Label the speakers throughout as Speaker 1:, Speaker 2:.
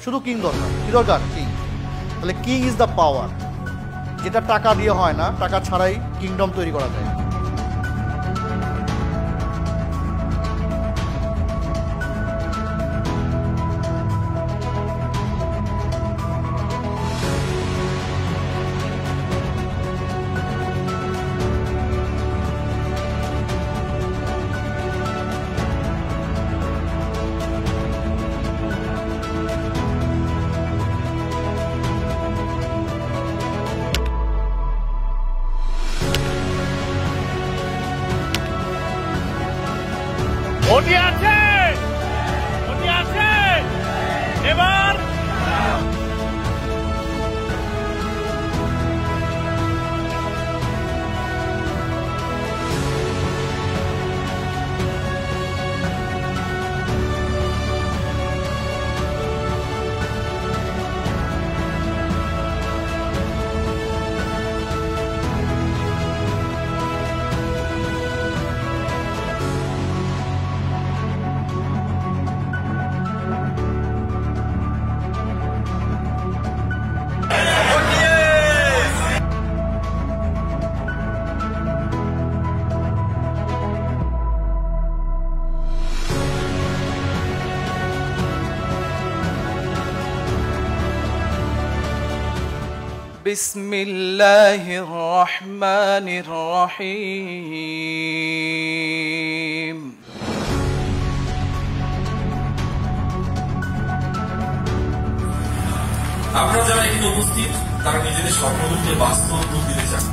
Speaker 1: শুধু কিং দরকার। কি দরকার? কিং। তাহলে কিং ইজ দ্য পাওয়ার, যেটা টাকা দিয়ে হয় না, টাকা ছাড়াই কিংডম তৈরি করা যায়।
Speaker 2: ওটি আছে, ওটি আছে এবার।
Speaker 3: বিসমিল্লাহির রহমানির রহিম।
Speaker 4: আপনারা যারা এখানে উপস্থিত তারা নিজেদের স্বপ্নকে বাস্তব রূপ দিতে চান।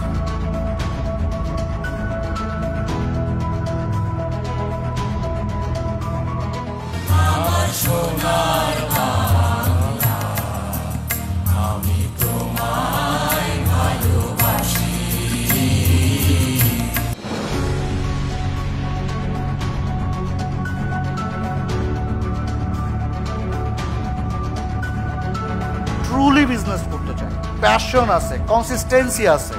Speaker 4: আমার সোনার বাংলা, আমি তোমায় ভালোবাসি।
Speaker 1: ট্রুলি বিজনেস করতে চায়, প্যাশন আছে, কনসিস্টেন্সি আছে,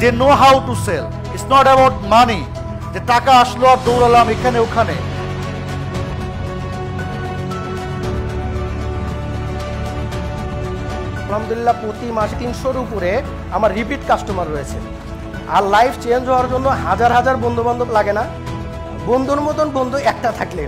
Speaker 1: they know how to sell. It's not about money, যে টাকা আসলো আর দৌড়ালাম এখানে ওখানে।
Speaker 5: আলহামদুলিল্লাহ প্রতি মাসে 300-র উপরে আমার রিপিট কাস্টমার রয়েছে। আর লাইফ চেঞ্জ হওয়ার জন্য হাজার হাজার বন্ধু বান্ধব লাগে না, বন্ধুর মতন বন্ধু একটা থাকলে।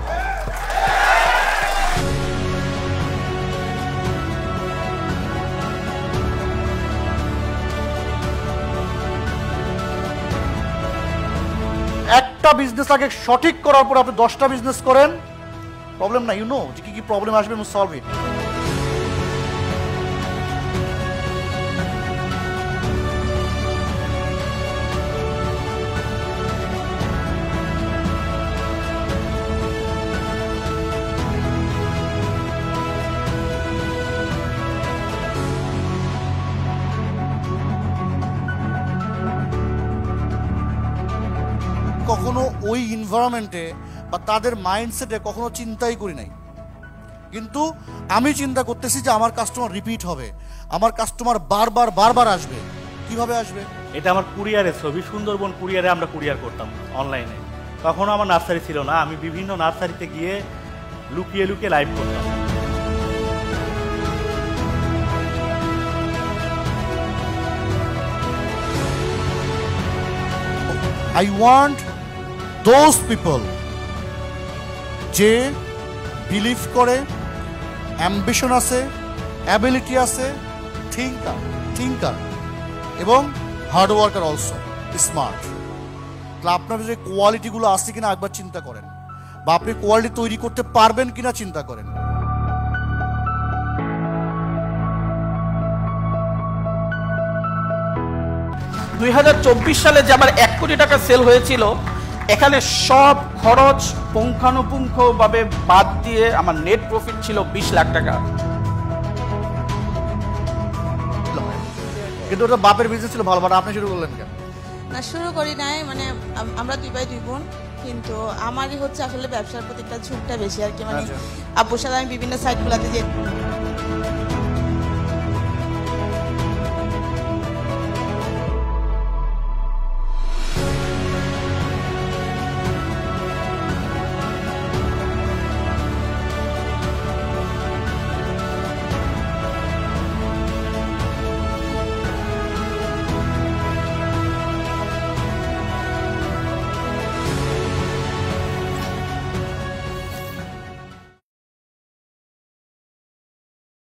Speaker 1: একটা বিজনেস আগে সঠিক করার পর আপনি 10টা বিজনেস করেন, প্রবলেম না। ইউ নো যে কি কি প্রবলেম আসবে, সলভ ইট। কখনো ওই এনভায়রনমেন্টে বা তাদের মাইন্ডসেটে কখনো চিন্তাই করি নাই, কিন্তু আমি চিন্তা করতেছি যে আমার কাস্টমার রিপিট হবে, আমার কাস্টমার বারবার বারবার আসবে। কিভাবে আসবে?
Speaker 2: এটা আমার কুরিয়ারের ছবি, সুন্দরবন কুরিয়ারে আমরা কুরিয়ার করতাম অনলাইনে। তখনও আমার নার্সারি ছিল না, আমি বিভিন্ন নার্সারিতে গিয়ে লুকিয়ে লুকিয়ে লাইভ করতাম।
Speaker 1: I want those people যে বিলিভ করে, অ্যাম্বিশন আছে, অ্যাবিলিটি আছে, থিঙ্কার এবং হার্ড ওয়ার্কার অলসো, স্মার্ট। তাহলে আপনার যে কোয়ালিটিগুলো আছে কিনা একবার চিন্তা করেন, বা আপনি কোয়ালিটি তৈরি করতে পারবেন কিনা চিন্তা করেন।
Speaker 3: 2024 সালে যে আমার 1 কোটি টাকা সেল হয়েছিল, এখানে সব খরচ পুঙ্খানুপুঙ্খভাবে বাদ দিয়ে আমার নেট প্রফিট ছিল 20 লাখ টাকা।
Speaker 1: কিন্তু ওটা বাপের বিজনেস ছিল ভালো, বাট আপনি শুরু করলেন কেন?
Speaker 6: না, শুরু করি নাই, মানে আমরা 2 ভাই 2 বোন, কিন্তু আমারই হচ্ছে আসলে ব্যবসার প্রতি একটা ঝোঁকটা বেশি আর কি। মানে আব্বুর সাথে আমি বিভিন্ন সাইটগুলোতে যে